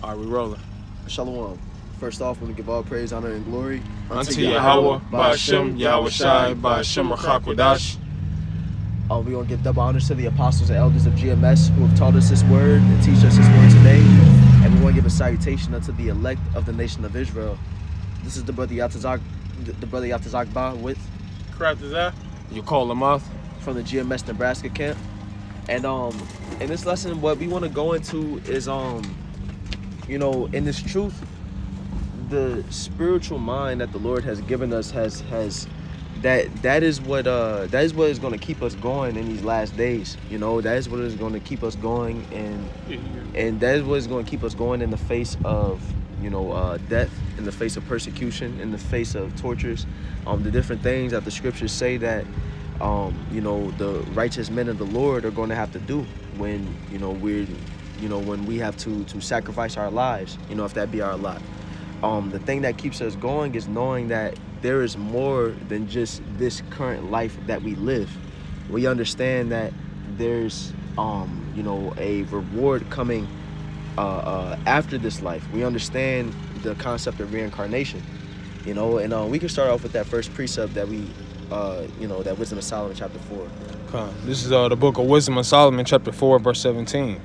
All right, we rolling. Shalom. First off, we want to give all praise, honor, and glory Unto Yahweh, Ba'ashem, Yahweh Shai, Ba'ashem, Rachakwadash. We want to give double honors to the apostles and elders of GMS who have taught us this word and teach us this word today. And we want to give a salutation unto the elect of the nation of Israel. This is the brother Yatazak Ba with Kratazah. You call him out. from the GMS Nebraska camp. And in this lesson, what we want to go into is in this truth, the spiritual mind that the Lord has given us has that is what is going to keep us going in these last days. That is what is going to keep us going, and that is what is going to keep us going in the face of death, in the face of persecution, in the face of tortures, the different things that the scriptures say that the righteous men of the Lord are going to have to do when when we have to sacrifice our lives, if that be our lot. The thing that keeps us going is knowing that there is more than just this current life that we live. We understand that there's a reward coming after this life. We understand the concept of reincarnation, and we can start off with that first precept that we that Wisdom of Solomon chapter 4. Okay. This is the book of Wisdom of Solomon chapter 4 verse 17.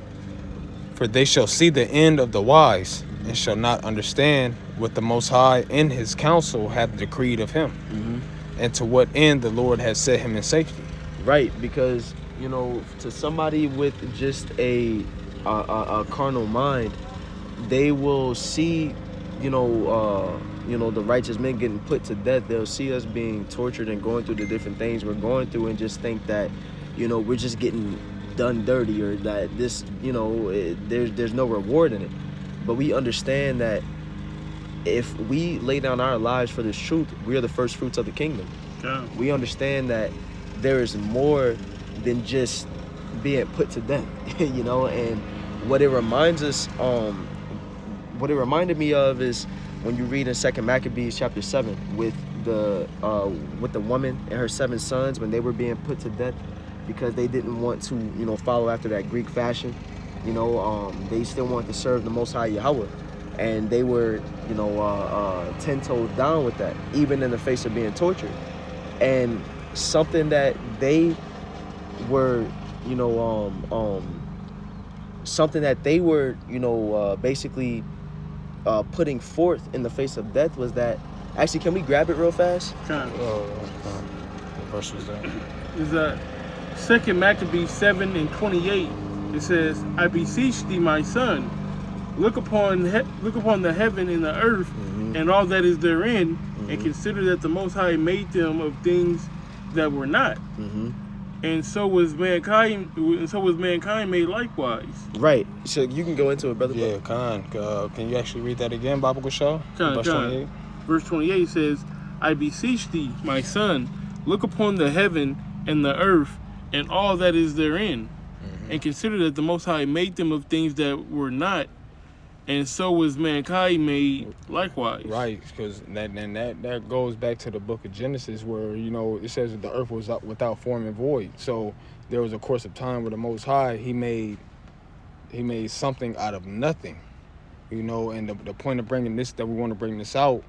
For they shall see the end of the wise, and shall not understand what the Most High in his counsel hath decreed of him, and to what end the Lord has set him in safety. Right, because to somebody with just a carnal mind, they will see the righteous men getting put to death. They'll see us being tortured and going through the different things we're going through, and just think that we're just getting done dirty, or that this there's no reward in it. But we understand that if we lay down our lives for this truth, we are the first fruits of the kingdom. Yeah. We understand that there is more than just being put to death, and what it reminds us, what it reminded me of is when you read in 2 Maccabees chapter 7 with the woman and her 7 sons when they were being put to death because they didn't want to follow after that Greek fashion. They still wanted to serve the Most High Yahweh, and they were 10 toes down with that, even in the face of being tortured. And something that they were basically putting forth in the face of death was that, actually, can we grab it real fast? What verse was that? Is that 2 Maccabees 7:28? It says, I beseech thee, my son, look upon the heaven and the earth, and all that is therein, and consider that the Most High made them of things that were not. And so was mankind made likewise. Right. So you can go into it, brother. Yeah, Khan. Can you actually read that again, Baba Gashal? Verse 28. Verse 28 says, I beseech thee, my son, look upon the heaven and the earth, and all that is therein, and consider that the Most High made them of things that were not, and so was mankind made likewise. Right, because that goes back to the book of Genesis, where it says that the earth was without form and void. So there was a course of time where the Most High he made something out of nothing, And the point of bringing this, that we want to bring this out,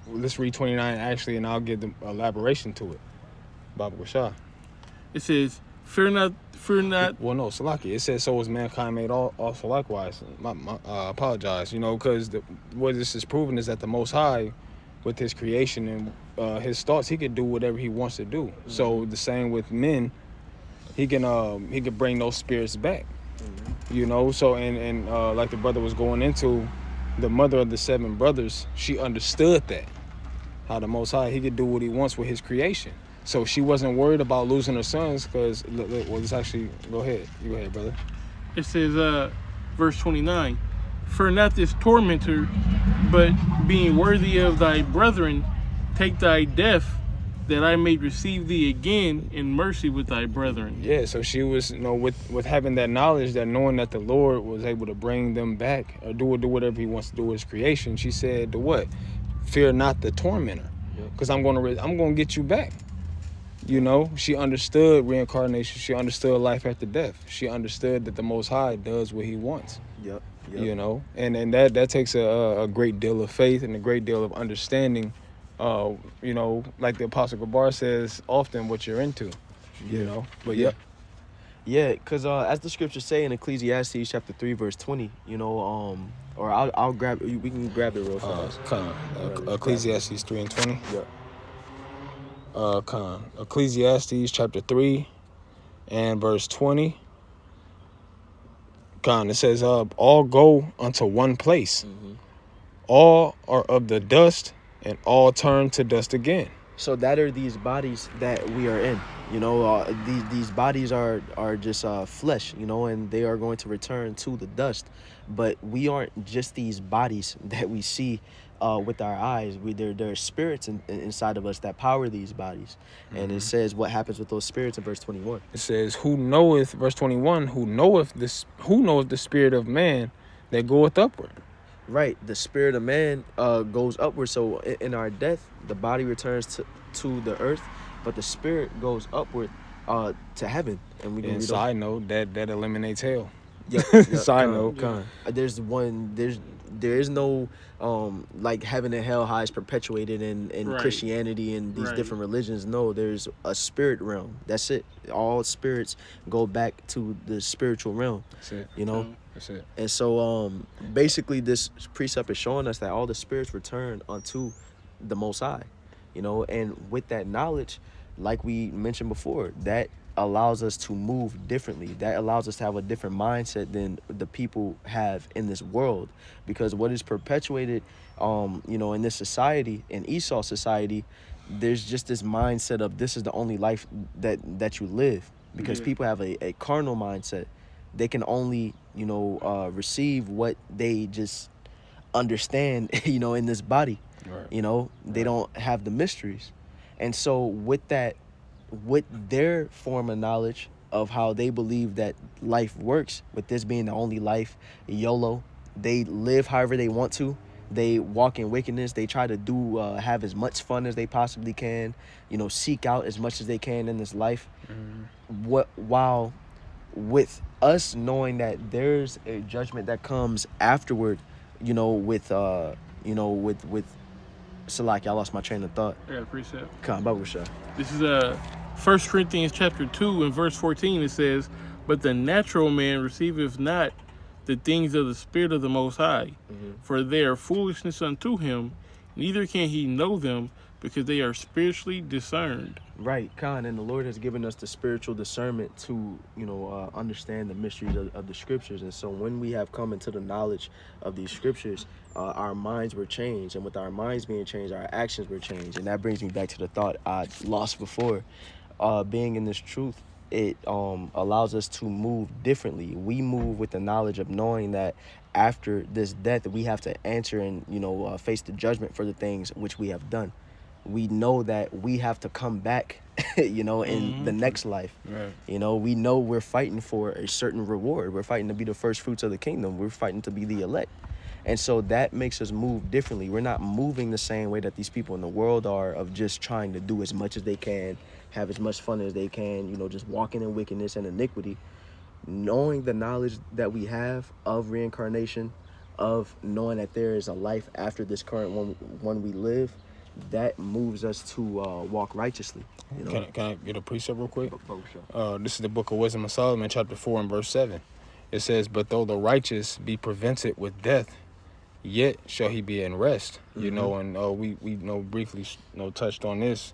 let's read 29 actually, and I'll give the elaboration to it. Baba Gashah. It says, Fear not. Well, no, Salaki. It says, so was mankind made also likewise. I apologize, because what this is proving is that the Most High, with his creation and his thoughts, he could do whatever he wants to do. So the same with men, he can bring those spirits back, So and like the brother was going into, the mother of the 7 brothers, she understood that, how the Most High, he could do what he wants with his creation. So she wasn't worried about losing her sons, because, let's actually, go ahead. You go ahead, brother. It says, verse 29, Fear not this tormentor, but being worthy of thy brethren, take thy death, that I may receive thee again in mercy with thy brethren. Yeah, so she was, with having that knowledge, that knowing that the Lord was able to bring them back, or do whatever he wants to do with his creation, she said, to what? Fear not the tormentor, because I'm going to get you back. You know, she understood reincarnation. She understood life after death. She understood that the Most High does what He wants. Yep. You know, and that takes a great deal of faith and a great deal of understanding. You know, like the Apostle Gabar says often, what you're into. You know, but yeah. Yeah, because as the scriptures say in Ecclesiastes chapter 3, verse 20, you know, or I'll grab, we can grab it real fast. Ecclesiastes 3 and 20. Yeah. Ecclesiastes chapter 3 and verse 20. It says, all go unto one place. Mm-hmm. All are of the dust, and all turn to dust again. So that are these bodies that we are in. You know, these bodies are just flesh, you know, and they are going to return to the dust. But we aren't just these bodies that we see with our eyes. There are spirits inside of us that power these bodies. Mm-hmm. And it says what happens with those spirits in verse 21. It says, verse 21, who knoweth the spirit of man that goeth upward. Right, the spirit of man goes upward. So in our death, the body returns to the earth, but the spirit goes upward to heaven. And side note, that eliminates hell. Side note, there is no like heaven and hell how it's perpetuated in right. Christianity and these right. different religions. No, there's a spirit realm. That's it. All spirits go back to the spiritual realm. That's it. You know. That's it. And so basically this precept is showing us that all the spirits return unto the Most High. You know, and with that knowledge, like we mentioned before, that allows us to move differently. That allows us to have a different mindset than the people have in this world. Because what is perpetuated, you know, in this society, in Esau society, there's just this mindset of this is the only life that you live. Because people have a carnal mindset. They can only, you know, receive what they just understand, you know, in this body. Right. You know, they don't have the mysteries. And so with that, with their form of knowledge of how they believe that life works, with this being the only life, YOLO, they live however they want to. They walk in wickedness. They try to have as much fun as they possibly can, you know, seek out as much as they can in this life. Mm-hmm. While with us knowing that there's a judgment that comes afterward, you know, with Salaki, I lost my train of thought. I got a precept. Come on, Babusha. This is 1 Corinthians chapter 2 and verse 14. It says, but the natural man receiveth not the things of the Spirit of the Most High, for they are foolishness unto him, neither can he know them, because they are spiritually discerned. Right, Khan, and the Lord has given us the spiritual discernment to, you know, understand the mysteries of the scriptures. And so when we have come into the knowledge of these scriptures, our minds were changed, and with our minds being changed, our actions were changed. And that brings me back to the thought I lost before. Being in this truth, it allows us to move differently. We move with the knowledge of knowing that after this death, we have to answer and, you know, face the judgment for the things which we have done. We know that we have to come back, you know, in the next life. Right. You know, we know we're fighting for a certain reward. We're fighting to be the first fruits of the kingdom. We're fighting to be the elect. And so that makes us move differently. We're not moving the same way that these people in the world are, of just trying to do as much as they can, have as much fun as they can, you know, just walking in wickedness and iniquity. Knowing the knowledge that we have of reincarnation, of knowing that there is a life after this current one we live, that moves us to walk righteously. You know? Can I get a precept real quick? This is the book of Wisdom of Solomon, chapter 4 and verse 7. It says, but though the righteous be prevented with death, yet shall he be in rest. You know, and we know briefly touched on this.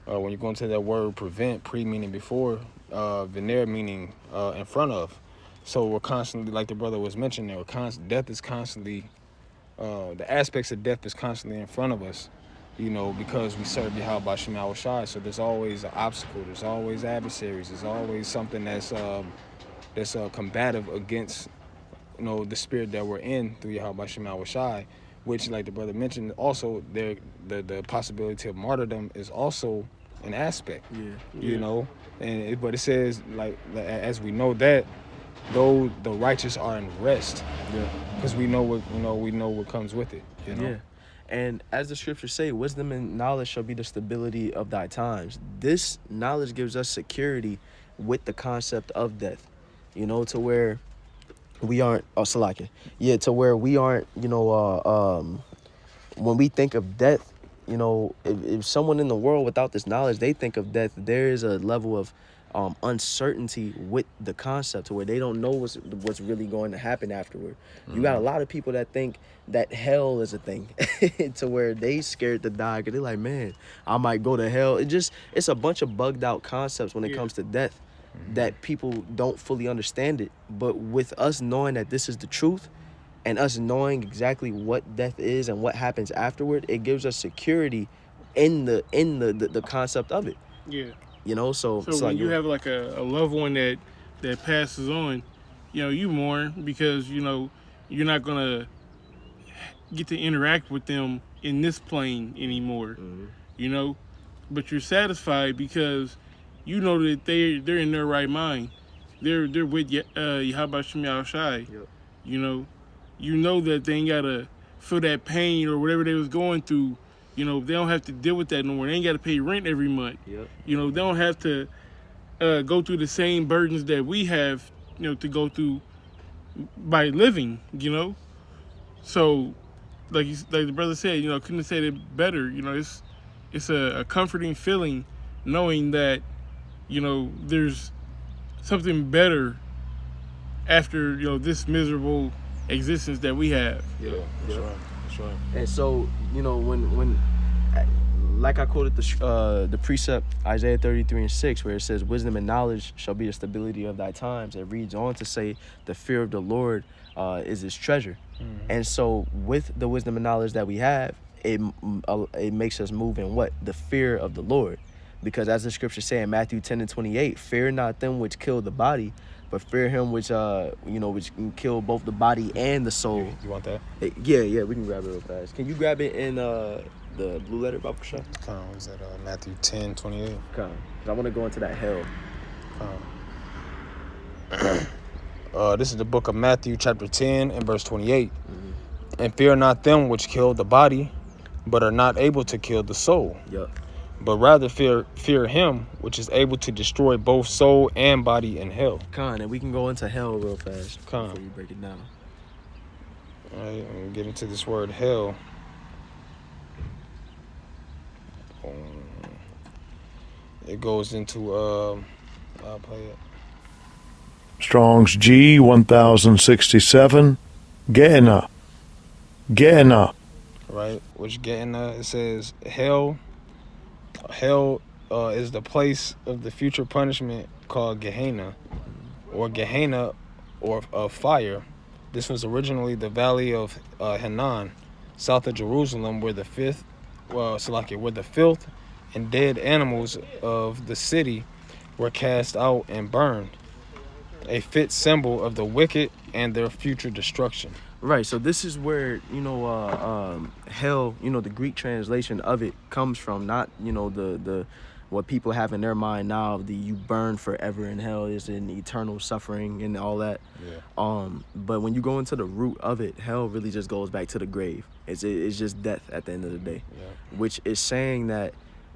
When you go into that word prevent, pre meaning before, veneer meaning in front of. So we're constantly, like the brother was mentioning, death is constantly, the aspects of death is constantly in front of us. You know, because we serve Yahweh Shem Shai, so there's always an obstacle, there's always adversaries, there's always something that's combative against, you know, the spirit that we're in through Yahweh Shem Shai, which, like the brother mentioned, also the possibility of martyrdom is also an aspect. You know, but it says, like, as we know that, though the righteous are in rest, because we know what comes with it. You know. Yeah. And as the scriptures say, wisdom and knowledge shall be the stability of thy times. This knowledge gives us security with the concept of death, you know, to where we aren't, Salaki. Yeah, to where we aren't, you know, when we think of death, you know, if someone in the world without this knowledge, they think of death, there is a level of uncertainty with the concept to where they don't know what's really going to happen afterward. You got a lot of people that think that hell is a thing to where they scared to die because they're like, man, I might go to hell. It's a bunch of bugged out concepts when it comes to death that people don't fully understand it. But with us knowing that this is the truth and us knowing exactly what death is and what happens afterward, it gives us security in the concept of it. Yeah. You know, so when like you have like a loved one that passes on, you know, you mourn because, you know, you're not gonna get to interact with them in this plane anymore. You know, but you're satisfied because you know that they're in their right mind. They're with Yahweh Shem Yahushai. Yep. You know that they ain't gotta feel that pain or whatever they was going through. You know, they don't have to deal with that no more. They ain't got to pay rent every month. Yep. You know, they don't have to go through the same burdens that we have, you know, to go through by living, you know. So, like the brother said, you know, couldn't have said it better. You know, it's a comforting feeling knowing that, you know, there's something better after, you know, this miserable existence that we have. Yeah, That's right. And so, you know, when like I quoted the precept Isaiah 33:6, where it says, "Wisdom and knowledge shall be the stability of thy times." It reads on to say, "The fear of the Lord is his treasure." And so, with the wisdom and knowledge that we have, it makes us move in what? The fear of the Lord, because as the scriptures say in Matthew 10:28, "Fear not them which kill the body, but fear him which which can kill both the body and the soul." You want that? Yeah, we can grab it real fast. Can you grab it in the blue letter, Baba Kasha? Was that Matthew 10:28? Come, I want to go into that hell. This is the book of Matthew, chapter 10, and verse 28. "And fear not them which kill the body, but are not able to kill the soul. Yup. But rather fear him which is able to destroy both soul and body in hell." Con, and we can go into hell real fast Con. before you break it down. All right, and we get into this word hell. It goes into I'll play it. Strong's G 1067. Gehenna. Right, which it says hell is the place of the future punishment called Gehenna or of fire. This was originally the valley of Hinnom, south of Jerusalem, where the filth and dead animals of the city were cast out and burned, a fit symbol of the wicked and their future destruction. Right, so this is where, hell, the Greek translation of it comes from, not, the what people have in their mind now, you burn forever in hell is an eternal suffering and all that. Yeah. But when you go into the root of it, hell really just goes back to the grave. It's just death at the end of the day, which is saying that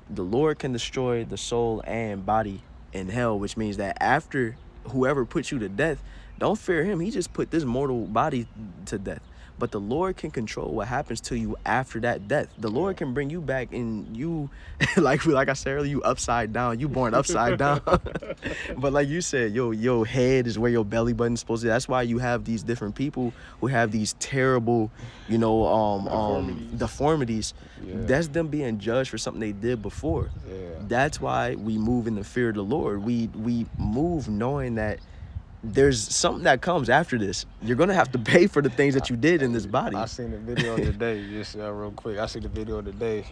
the Lord can destroy the soul and body in hell, which means that after whoever puts you to death, don't fear him. He just put this mortal body to death. But the Lord can control what happens to you after that death. The Lord can bring you back and you, like I said earlier, you upside down. You born upside down. But like you said, your head is where your belly button's supposed to be. That's why you have these different people who have these terrible, deformities. Yeah. That's them being judged for something they did before. Yeah. That's why we move in the fear of the Lord. We move knowing that there's something that comes after this. You're gonna have to pay for the things that you did in this body. I seen the video today, just real quick. I seen the video today.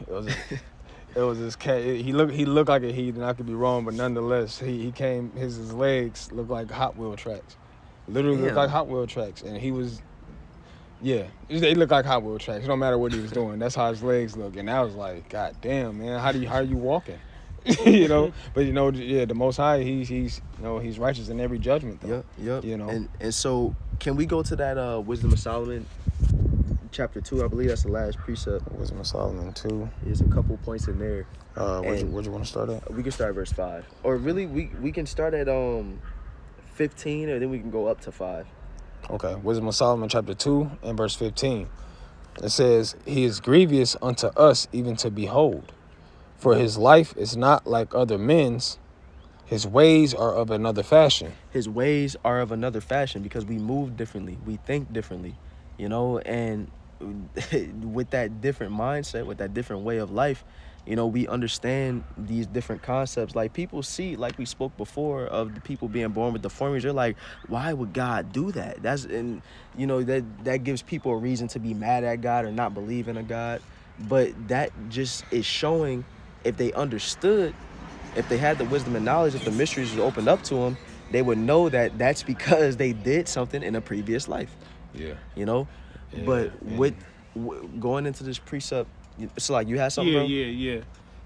It was this cat. He looked like a heathen. I could be wrong, but nonetheless, he came. His legs looked like Hot Wheel tracks. Literally looked like Hot Wheel tracks, and he was. Yeah, they look like Hot Wheel tracks. No matter what he was doing, that's how his legs look. And I was like, God damn, man, how are you walking? But the Most High, he's righteous in every judgment, though. Yep. You know. And so can we go to that Wisdom of Solomon chapter 2, I believe that's the last precept. Wisdom of Solomon 2. There's a couple points in there. Where'd you want to start at? We can start at verse 5. Or really, we can start at 15, and then we can go up to 5. Okay, Wisdom of Solomon chapter 2 and verse 15. It says, he is grievous unto us even to behold. For his life is not like other men's. His ways are of another fashion. His ways are of another fashion because we move differently. We think differently, you know, and with that different mindset, with that different way of life, you know, we understand these different concepts. Like people see, like we spoke before, of the people being born with deformities. They're like, why would God do that? And you know, that gives people a reason to be mad at God or not believe in a God. But that just is showing, if they understood, if they had the wisdom and knowledge, if the mysteries were opened up to them, they would know that that's because they did something in a previous life. Yeah. You know? Yeah, but with going into this precept, it's like you had something, bro? Yeah.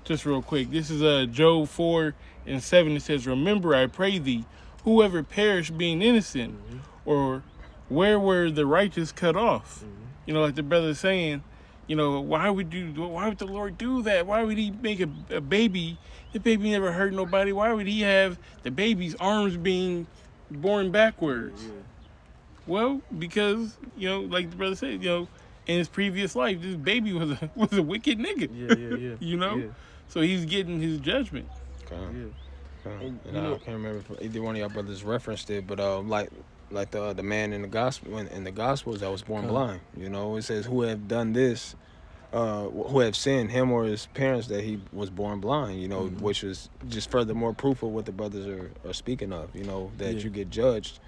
Just real quick. This is Job 4:7. It says, remember, I pray thee, whoever perished being innocent, or where were the righteous cut off? You know, like the brother's saying, you know, why would the Lord do that? Why would he make a baby? The baby never hurt nobody. Why would he have the baby's arms being born backwards? Yeah. Well, because, you know, like the brother said, you know, in his previous life, this baby was a wicked nigga. Yeah. You know? Yeah. So he's getting his judgment. Okay. Yeah. And I can't remember if either one of y'all brothers referenced it, but like the man in the gospel in the Gospels that was born blind. You know, it says, who have done this, who have sinned, him or his parents, that he was born blind. You know, which is just furthermore proof of what the brothers are speaking of. You know, that you get judged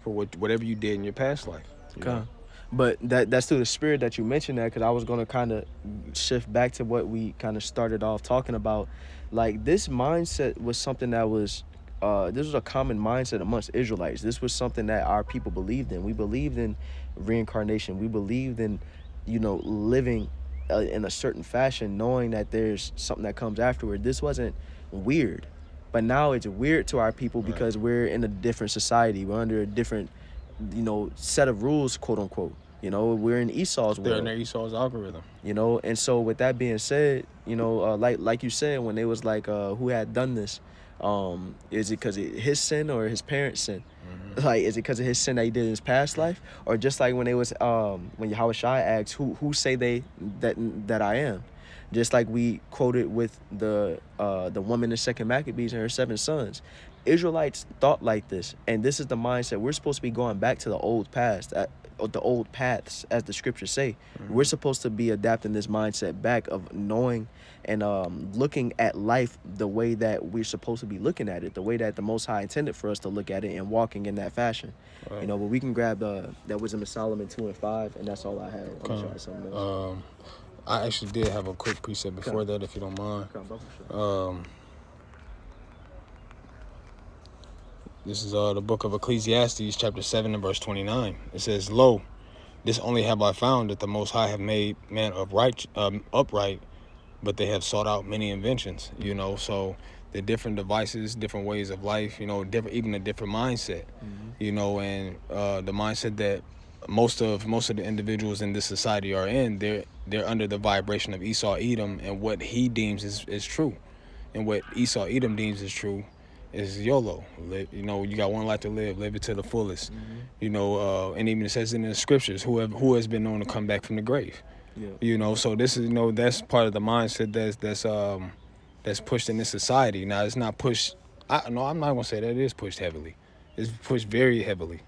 for whatever you did in your past life. You know? But that's through the spirit that you mentioned that, because I was going to kind of shift back to what we kind of started off talking about. Like, this mindset was something that was, this was a common mindset amongst Israelites. This was something that our people believed in. We believed in reincarnation. We believed in, you know, living in a certain fashion, knowing that there's something that comes afterward. This wasn't weird. But now it's weird to our people because we're in a different society. We're under a different, you know, set of rules, quote unquote. You know, we're in Esau's world. They're in their Esau's algorithm. You know, and so with that being said, you know, like you said, when they was like, who had done this, is it because his sin or his parents' sin? Like, is it because of his sin that he did in his past life, or just like when they was when Yahweh Shai asks, who say they that I am? Just like we quoted with the woman in 2 Maccabees and her 7 sons. Israelites thought like this, and this is the mindset. We're supposed to be going back to the old past, the old paths, as the scriptures say. We're supposed to be adapting this mindset back of knowing and looking at life the way that we're supposed to be looking at it, the way that the Most High intended for us to look at it, and walking in that fashion. You know, but we can grab that Wisdom of Solomon 2 and 5, and that's all I had. I'm sure something else. I actually did have a quick precept before that, if you don't mind. This is the book of Ecclesiastes, chapter 7 and verse 29. It says, lo, this only have I found, that the Most High have made man upright, but they have sought out many inventions. You know, so the different devices, different ways of life, you know, even a different mindset. You know, and the mindset that most of the individuals in this society are in, they're under the vibration of Esau Edom, and what he deems is true, and what Esau Edom deems is true is YOLO. You know, you got one life to live it to the fullest. You know, and even it says in the scriptures, who has been known to come back from the grave. You know, so this is, you know, that's part of the mindset that's pushed in this society. Now, it's not pushed. I'm not gonna say that it is pushed heavily. It's pushed very heavily.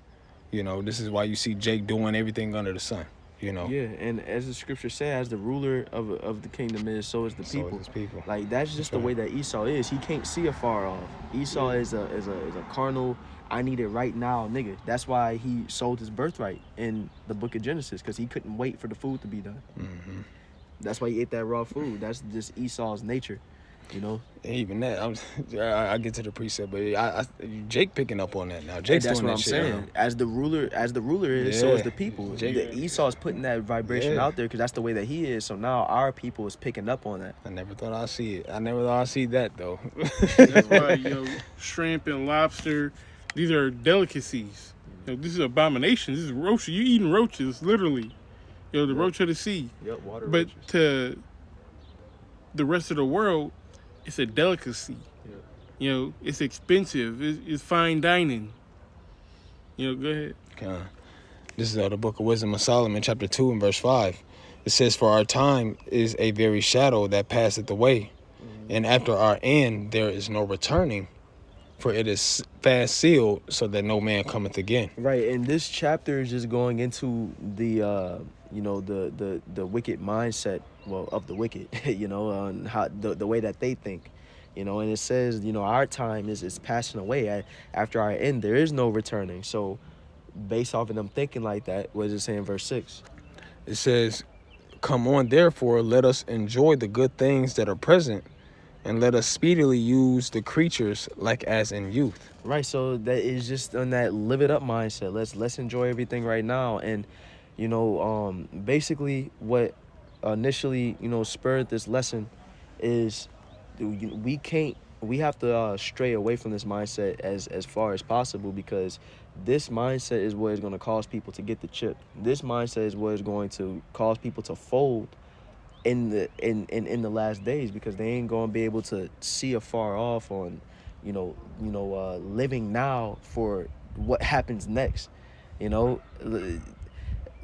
You know, this is why you see Jake doing everything under the sun. You know. Yeah, and as the scripture says, as the ruler of the kingdom is, so is the people. So is his people. Like, that's just the way that Esau is. He can't see afar off. Esau is a carnal, I need it right now nigga. That's why he sold his birthright in the book of Genesis, because he couldn't wait for the food to be done. That's why he ate that raw food. That's just Esau's nature. You know, and even that, I get to the precept, but Jake picking up on that now. Jake's that's doing what that I'm saying. As the ruler is, so is the people. Esau's putting that vibration out there because that's the way that he is. So now our people is picking up on that. I never thought I'd see it. I never thought I'd see that though. That's why, you know, shrimp and lobster, these are delicacies. You know, this is abomination. This is roaches. You eating roaches, literally. The road to the sea. Yep, water But riches. to the rest of the world, it's a delicacy. Yeah. It's expensive. It's fine dining. Go ahead. This is the Book of Wisdom of Solomon, chapter 2 and verse 5. It says, "For our time is a very shadow that passeth away, and after our end there is no returning, for it is fast sealed, so that no man cometh again." Right, and this chapter is just going into the the wicked mindset, of the wicked, on how the way that they think, and it says, our time is passing away. After our end, there is no returning. So, based off of them thinking like that, what does it say in verse 6? It says, "Come on, therefore, let us enjoy the good things that are present, and let us speedily use the creatures like as in youth." Right, so that is just on that live it up mindset. Let's enjoy everything right now, and basically what initially spurred this lesson is we have to stray away from this mindset as far as possible, because this mindset is what is going to cause people to get the chip. This mindset is what is going to cause people to fold in the last days, because they ain't going to be able to see afar off on living now for what happens next.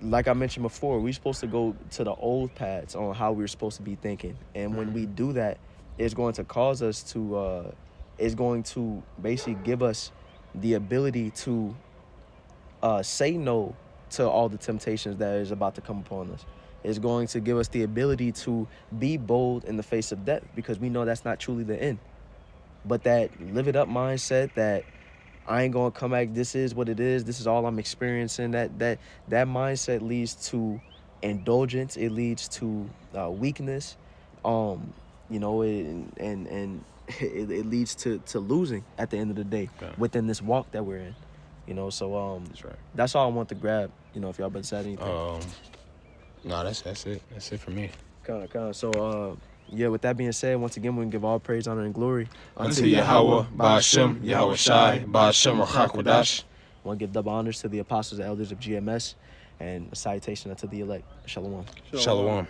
Like I mentioned before, we're supposed to go to the old paths on how we're supposed to be thinking, and when we do that, it's going to cause us to it's going to basically give us the ability to say no to all the temptations that is about to come upon us. It's going to give us the ability to be bold in the face of death, because we know that's not truly the end. But that live it up mindset, that I ain't gonna come back, this is what it is, this is all I'm experiencing, that mindset leads to indulgence, it leads to weakness, and it leads to losing at the end of the day within this walk that we're in. So That's right. that's all I want to grab. If y'all better say anything. No, that's it. That's it for me. Kind of. So with that being said, once again, we can give all praise, honor, and glory Unto Yahweh, Ba'ashem, Yahweh Shai, Ba'ashem, Rachakodash. I want to give double honors to the apostles and elders of GMS, and a salutation unto the elect. Shalom. Shalom.